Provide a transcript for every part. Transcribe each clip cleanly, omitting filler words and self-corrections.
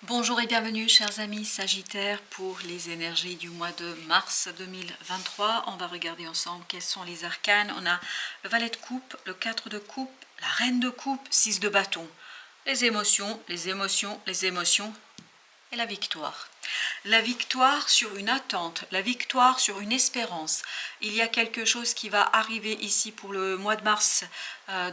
Bonjour et bienvenue chers amis Sagittaires pour les énergies du mois de mars 2023. On va regarder ensemble quels sont les arcanes. On a le valet de coupe, le 4 de coupe, la reine de coupe, 6 de bâton. Les émotions, les émotions, les émotions et la victoire. La victoire sur une attente, la victoire sur une espérance. Il y a quelque chose qui va arriver ici pour le mois de mars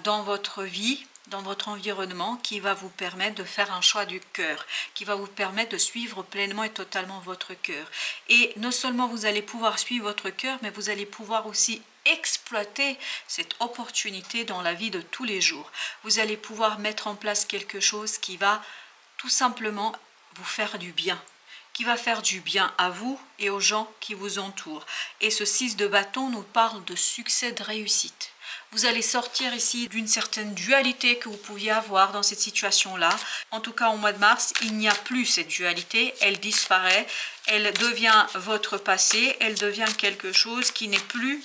dans votre vie, dans votre environnement, qui va vous permettre de faire un choix du cœur, qui va vous permettre de suivre pleinement et totalement votre cœur. Et non seulement vous allez pouvoir suivre votre cœur, mais vous allez pouvoir aussi exploiter cette opportunité dans la vie de tous les jours. Vous allez pouvoir mettre en place quelque chose qui va tout simplement vous faire du bien, qui va faire du bien à vous et aux gens qui vous entourent. Et ce 6 de bâton nous parle de succès, de réussite. Vous allez sortir ici d'une certaine dualité que vous pouviez avoir dans cette situation-là. En tout cas, au mois de mars, il n'y a plus cette dualité, elle disparaît, elle devient votre passé, elle devient quelque chose qui n'est plus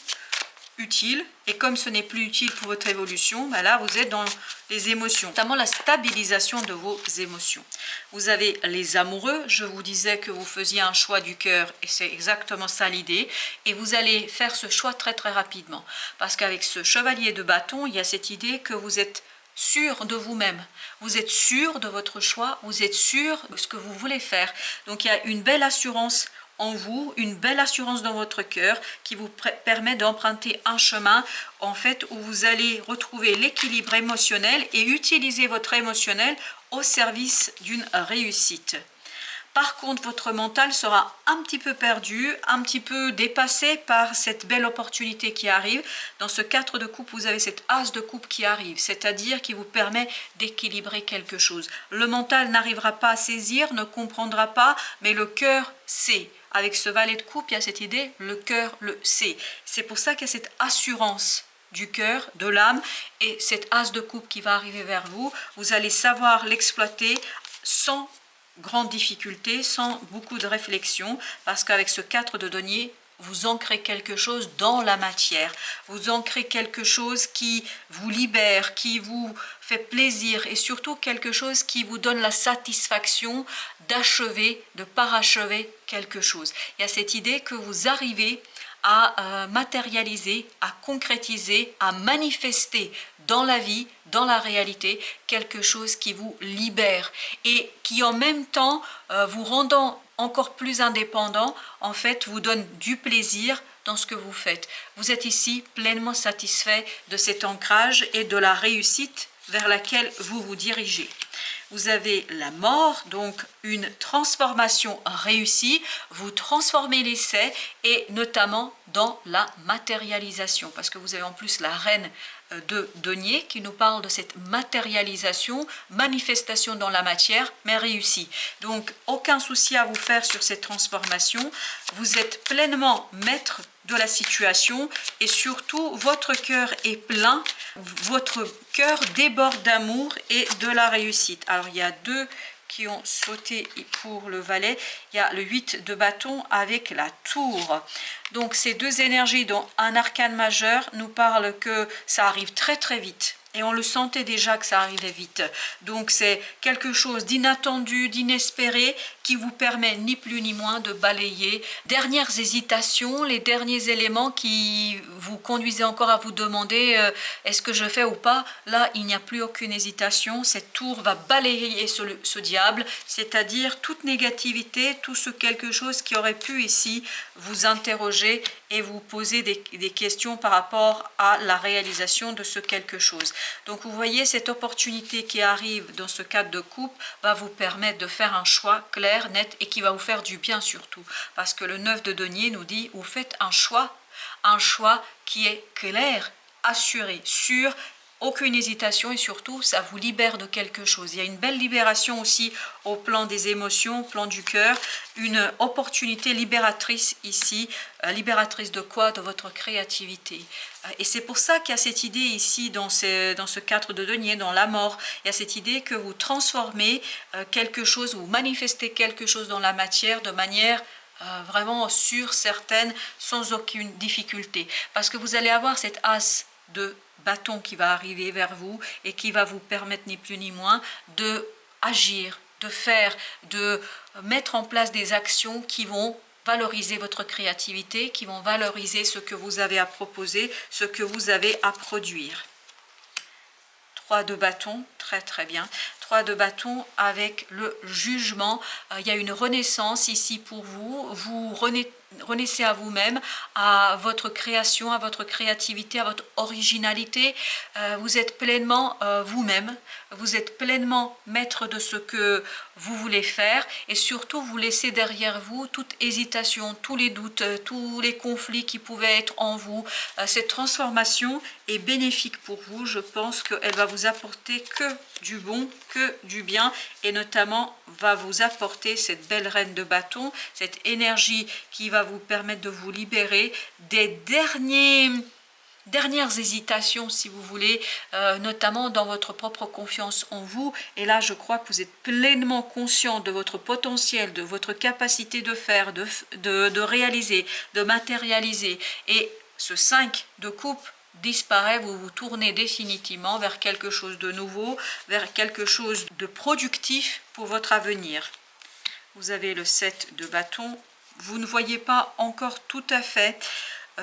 utile. Et comme ce n'est plus utile pour votre évolution, ben là, vous êtes dans les émotions, notamment la stabilisation de vos émotions. Vous avez les amoureux, je vous disais que vous faisiez un choix du cœur, et c'est exactement ça l'idée, et vous allez faire ce choix très très rapidement, parce qu'avec ce chevalier de bâton, il y a cette idée que vous êtes sûr de vous-même, vous êtes sûr de votre choix, vous êtes sûr de ce que vous voulez faire. Donc il y a une belle assurance en vous, une belle assurance dans votre cœur qui vous permet d'emprunter un chemin en fait où vous allez retrouver l'équilibre émotionnel et utiliser votre émotionnel au service d'une réussite. Par contre, votre mental sera un petit peu perdu, un petit peu dépassé par cette belle opportunité qui arrive. Dans ce 4 de coupe, vous avez cette as de coupe qui arrive, c'est-à-dire qui vous permet d'équilibrer quelque chose. Le mental n'arrivera pas à saisir, ne comprendra pas, mais le cœur sait. Avec ce valet de coupe, il y a cette idée, le cœur le sait. C'est pour ça qu'il y a cette assurance du cœur, de l'âme, et cette as de coupe qui va arriver vers vous. Vous allez savoir l'exploiter sans grande difficulté, sans beaucoup de réflexion, parce qu'avec ce 4 de denier, vous ancrez quelque chose dans la matière, vous ancrez quelque chose qui vous libère, qui vous fait plaisir et surtout quelque chose qui vous donne la satisfaction d'achever, de parachever quelque chose. Il y a cette idée que vous arrivez à matérialiser, à concrétiser, à manifester dans la vie, dans la réalité, quelque chose qui vous libère et qui en même temps, vous rendant encore plus indépendant, en fait, vous donne du plaisir dans ce que vous faites. Vous êtes ici pleinement satisfait de cet ancrage et de la réussite vers laquelle vous vous dirigez. Vous avez la mort, donc une transformation réussie, vous transformez l'essai et notamment dans la matérialisation, parce que vous avez en plus la reine de denier qui nous parle de cette matérialisation, manifestation dans la matière, mais réussie. Donc aucun souci à vous faire sur cette transformation, vous êtes pleinement maître de la situation et surtout votre cœur est plein, votre cœur déborde d'amour et de la réussite. Alors il y a deux qui ont sauté pour le valet, il y a le 8 de bâton avec la tour. Donc ces deux énergies dont un arcane majeur nous parle que ça arrive très très vite. Et on le sentait déjà que ça arrivait vite. Donc c'est quelque chose d'inattendu, d'inespéré, qui vous permet ni plus ni moins de balayer dernières hésitations, les derniers éléments qui vous conduisaient encore à vous demander est-ce que je fais ou pas. Là, il n'y a plus aucune hésitation. Cette tour va balayer ce diable, c'est-à-dire toute négativité, tout ce quelque chose qui aurait pu ici vous interroger et vous poser des questions par rapport à la réalisation de ce quelque chose. Donc vous voyez, cette opportunité qui arrive dans ce cadre de coupe va vous permettre de faire un choix clair, net et qui va vous faire du bien surtout. Parce que le 9 de denier nous dit, vous faites un choix qui est clair, assuré, sûr, aucune hésitation et surtout ça vous libère de quelque chose. Il y a une belle libération aussi au plan des émotions, au plan du cœur, une opportunité libératrice ici. Libératrice de quoi? De votre créativité. Et c'est pour ça qu'il y a cette idée ici dans ce 4 de denier, dans la mort, il y a cette idée que vous transformez quelque chose, vous manifestez quelque chose dans la matière de manière vraiment sûre, certaine, sans aucune difficulté. Parce que vous allez avoir cette as de bâton qui va arriver vers vous et qui va vous permettre ni plus ni moins de agir, de mettre en place des actions qui vont valoriser votre créativité, qui vont valoriser ce que vous avez à proposer, ce que vous avez à produire. 3 de bâton, très très bien. 3 de bâton avec le jugement. Il y a une renaissance ici pour vous. Vous renaissez à vous-même, à votre création, à votre créativité, à votre originalité. Vous êtes pleinement vous-même. Vous êtes pleinement maître de ce que vous voulez faire. Et surtout, vous laissez derrière vous toute hésitation, tous les doutes, tous les conflits qui pouvaient être en vous. Cette transformation est bénéfique pour vous. Je pense qu'elle va vous apporter que du bon, que du bien, et notamment va vous apporter cette belle reine de bâton, cette énergie qui va vous permettre de vous libérer des dernières hésitations, si vous voulez, notamment dans votre propre confiance en vous. Et là, je crois que vous êtes pleinement conscient de votre potentiel, de votre capacité de faire, de réaliser, de matérialiser. Et ce 5 de coupe disparaît, vous vous tournez définitivement vers quelque chose de nouveau, vers quelque chose de productif pour votre avenir. Vous avez le 7 de bâton. Vous ne voyez pas encore tout à fait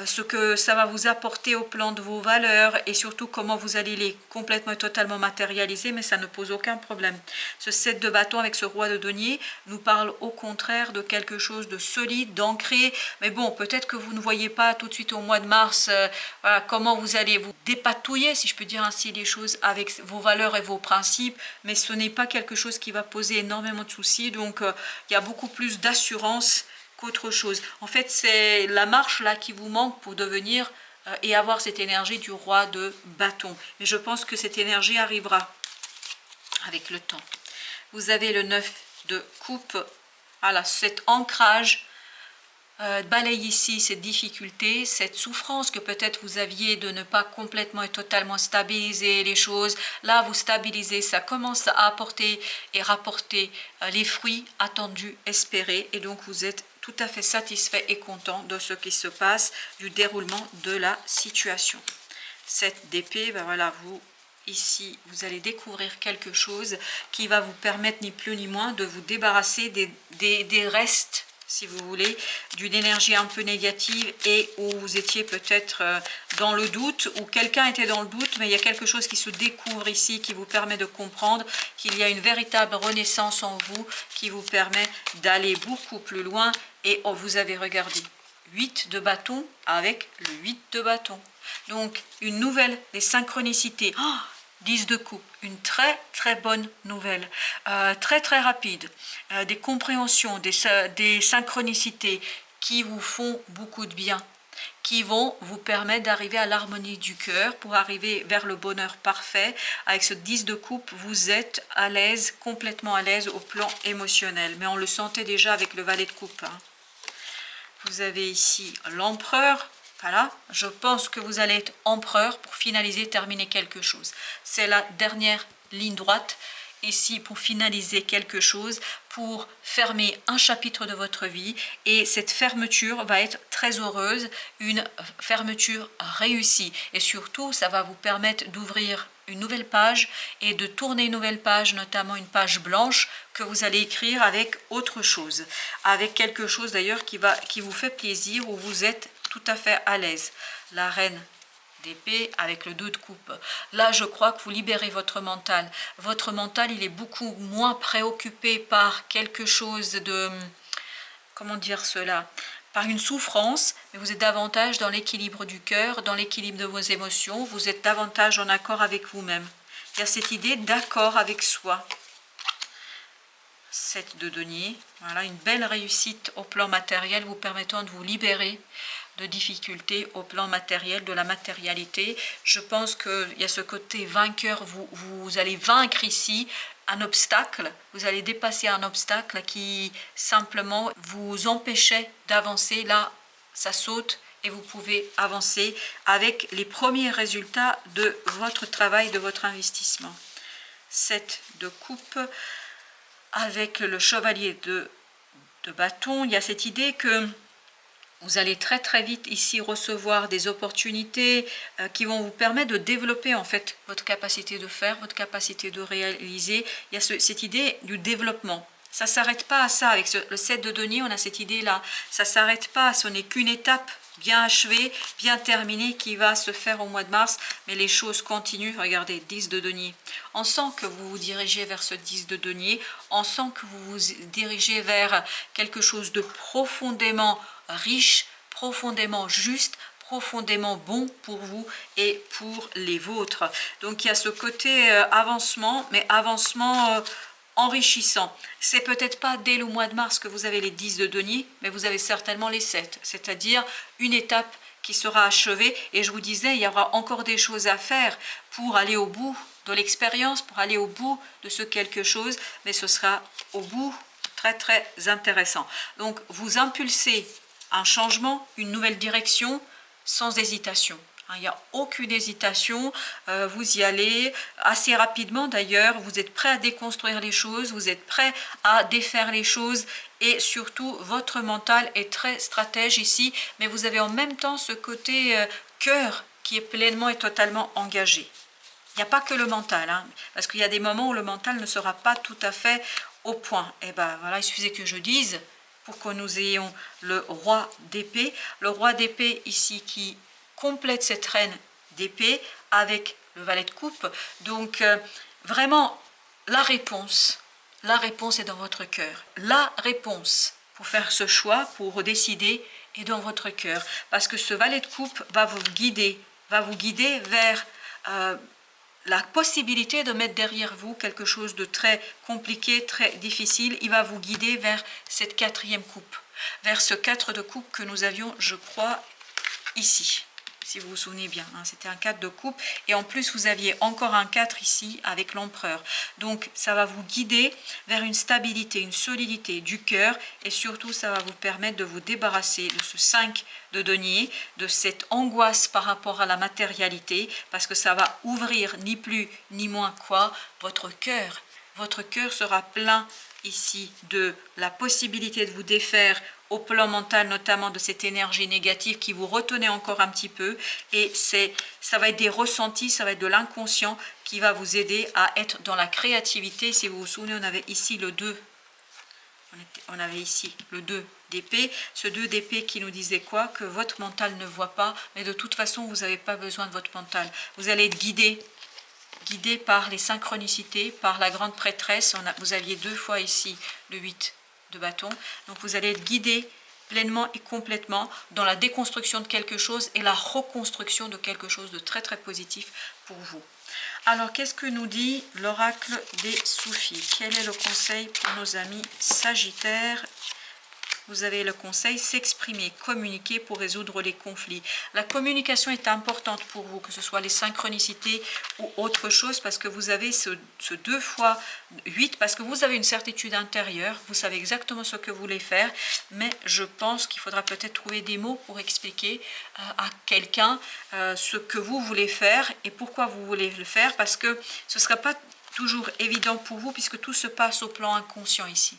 ce que ça va vous apporter au plan de vos valeurs et surtout comment vous allez les complètement et totalement matérialiser, mais ça ne pose aucun problème. Ce 7 de bâton avec ce roi de denier nous parle au contraire de quelque chose de solide, d'ancré, mais bon, peut-être que vous ne voyez pas tout de suite au mois de mars voilà, comment vous allez vous dépatouiller, si je peux dire ainsi les choses, avec vos valeurs et vos principes, mais ce n'est pas quelque chose qui va poser énormément de soucis, donc il y a beaucoup plus d'assurance qu'autre chose. En fait, c'est la marche là qui vous manque pour devenir et avoir cette énergie du roi de bâton. Mais je pense que cette énergie arrivera avec le temps. Vous avez le 9 de coupe. Voilà, cet ancrage balaye ici cette difficulté, cette souffrance que peut-être vous aviez de ne pas complètement et totalement stabiliser les choses. Là, vous stabilisez, ça commence à apporter et rapporter les fruits attendus, espérés, et donc vous êtes tout à fait satisfait et content de ce qui se passe, du déroulement de la situation. 7 d'épée, ben voilà, ici, vous allez découvrir quelque chose qui va vous permettre ni plus ni moins de vous débarrasser des restes, si vous voulez, d'une énergie un peu négative et où vous étiez peut-être dans le doute, ou quelqu'un était dans le doute, mais il y a quelque chose qui se découvre ici, qui vous permet de comprendre qu'il y a une véritable renaissance en vous, qui vous permet d'aller beaucoup plus loin. Et oh, vous avez regardé 8 de bâton avec le 8 de bâton. Donc, une nouvelle, des synchronicités. Oh, 10 de coupe, une très très bonne nouvelle, très très rapide, des compréhensions, des synchronicités qui vous font beaucoup de bien, qui vont vous permettre d'arriver à l'harmonie du cœur pour arriver vers le bonheur parfait. Avec ce 10 de coupe, vous êtes à l'aise, complètement à l'aise au plan émotionnel, mais on le sentait déjà avec le valet de coupe. Hein. Vous avez ici l'empereur. Voilà, je pense que vous allez être empereur pour finaliser, terminer quelque chose. C'est la dernière ligne droite ici pour finaliser quelque chose, pour fermer un chapitre de votre vie. Et cette fermeture va être très heureuse, une fermeture réussie. Et surtout, ça va vous permettre d'ouvrir une nouvelle page et de tourner une nouvelle page, notamment une page blanche que vous allez écrire avec autre chose. Avec quelque chose d'ailleurs qui vous fait plaisir, où vous êtes tout à fait à l'aise. La reine d'épée avec le 2 de coupe. Là, je crois que vous libérez votre mental. Votre mental, il est beaucoup moins préoccupé par quelque chose de... Comment dire cela? Par une souffrance, mais vous êtes davantage dans l'équilibre du cœur, dans l'équilibre de vos émotions. Vous êtes davantage en accord avec vous-même. Il y a cette idée d'accord avec soi. 7 de denier. Voilà, une belle réussite au plan matériel vous permettant de vous libérer de difficultés au plan matériel, de la matérialité. Je pense qu'il y a ce côté vainqueur, vous allez vaincre ici un obstacle, vous allez dépasser un obstacle qui simplement vous empêchait d'avancer. Là, ça saute et vous pouvez avancer avec les premiers résultats de votre travail, de votre investissement. 7 de coupe avec le chevalier de bâton. Il y a cette idée que Vous allez très très vite ici recevoir des opportunités qui vont vous permettre de développer en fait votre capacité de faire, votre capacité de réaliser. Il y a cette idée du développement. Ça ne s'arrête pas à ça. Avec le 7 de denier, on a cette idée-là. Ça ne s'arrête pas. Ce n'est qu'une étape bien achevée, bien terminée qui va se faire au mois de mars. Mais les choses continuent. Regardez, 10 de denier. On sent que vous vous dirigez vers ce 10 de denier. On sent que vous vous dirigez vers quelque chose de profondément riche, profondément juste, profondément bon pour vous et pour les vôtres. Donc il y a ce côté avancement, mais avancement enrichissant. C'est peut-être pas dès le mois de mars que vous avez les 10 de denier, mais vous avez certainement les 7, c'est-à-dire une étape qui sera achevée. Et je vous disais, il y aura encore des choses à faire pour aller au bout de l'expérience, pour aller au bout de ce quelque chose, mais ce sera au bout très très intéressant. Donc vous impulsez un changement, une nouvelle direction sans hésitation. Il n'y a aucune hésitation, vous y allez assez rapidement d'ailleurs, vous êtes prêt à déconstruire les choses, vous êtes prêt à défaire les choses et surtout votre mental est très stratège ici, mais vous avez en même temps ce côté cœur qui est pleinement et totalement engagé. Il n'y a pas que le mental, hein, parce qu'il y a des moments où le mental ne sera pas tout à fait au point. Et ben voilà, il suffisait que je dise pour que nous ayons le roi d'épée. Le roi d'épée ici qui complète cette reine d'épée avec le valet de coupe. Donc vraiment la réponse est dans votre cœur. La réponse pour faire ce choix, pour décider est dans votre cœur. Parce que ce valet de coupe va vous guider vers la possibilité de mettre derrière vous quelque chose de très compliqué, très difficile. Il va vous guider vers cette 4e coupe, vers ce 4 de coupe que nous avions, je crois, ici. Si vous vous souvenez bien, hein, c'était un 4 de coupe. Et en plus, vous aviez encore un 4 ici avec l'empereur. Donc, ça va vous guider vers une stabilité, une solidité du cœur. Et surtout, ça va vous permettre de vous débarrasser de ce 5 de denier, de cette angoisse par rapport à la matérialité. Parce que ça va ouvrir ni plus ni moins quoi, votre cœur. Votre cœur sera plein ici de la possibilité de vous défaire au plan mental, notamment de cette énergie négative qui vous retenait encore un petit peu. Et ça va être des ressentis, ça va être de l'inconscient qui va vous aider à être dans la créativité. Si vous vous souvenez, on avait ici le 2. On avait ici le 2 d'épée. Ce 2 d'épée qui nous disait quoi? Que votre mental ne voit pas, mais de toute façon, vous n'avez pas besoin de votre mental. Vous allez être guidé par les synchronicités, par la grande prêtresse. Vous aviez 2 fois ici le 8 de bâton. Donc vous allez être guidé pleinement et complètement dans la déconstruction de quelque chose et la reconstruction de quelque chose de très très positif pour vous. Alors qu'est-ce que nous dit l'oracle des Soufis? Quel est le conseil pour nos amis Sagittaires? Vous avez le conseil, s'exprimer, communiquer pour résoudre les conflits. La communication est importante pour vous, que ce soit les synchronicités ou autre chose, parce que vous avez ce 2 fois 8, parce que vous avez une certitude intérieure, vous savez exactement ce que vous voulez faire, mais je pense qu'il faudra peut-être trouver des mots pour expliquer à quelqu'un ce que vous voulez faire et pourquoi vous voulez le faire, parce que ce ne sera pas toujours évident pour vous, puisque tout se passe au plan inconscient ici.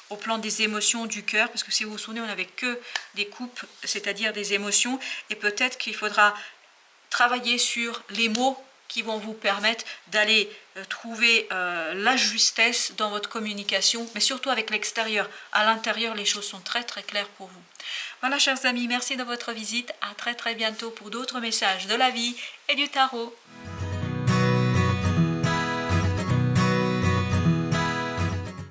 Au plan des émotions du cœur, parce que si vous vous souvenez, on n'avait que des coupes, c'est-à-dire des émotions, et peut-être qu'il faudra travailler sur les mots qui vont vous permettre d'aller trouver la justesse dans votre communication, mais surtout avec l'extérieur. À l'intérieur, les choses sont très très claires pour vous. Voilà, chers amis, merci de votre visite. À très très bientôt pour d'autres messages de la vie et du tarot.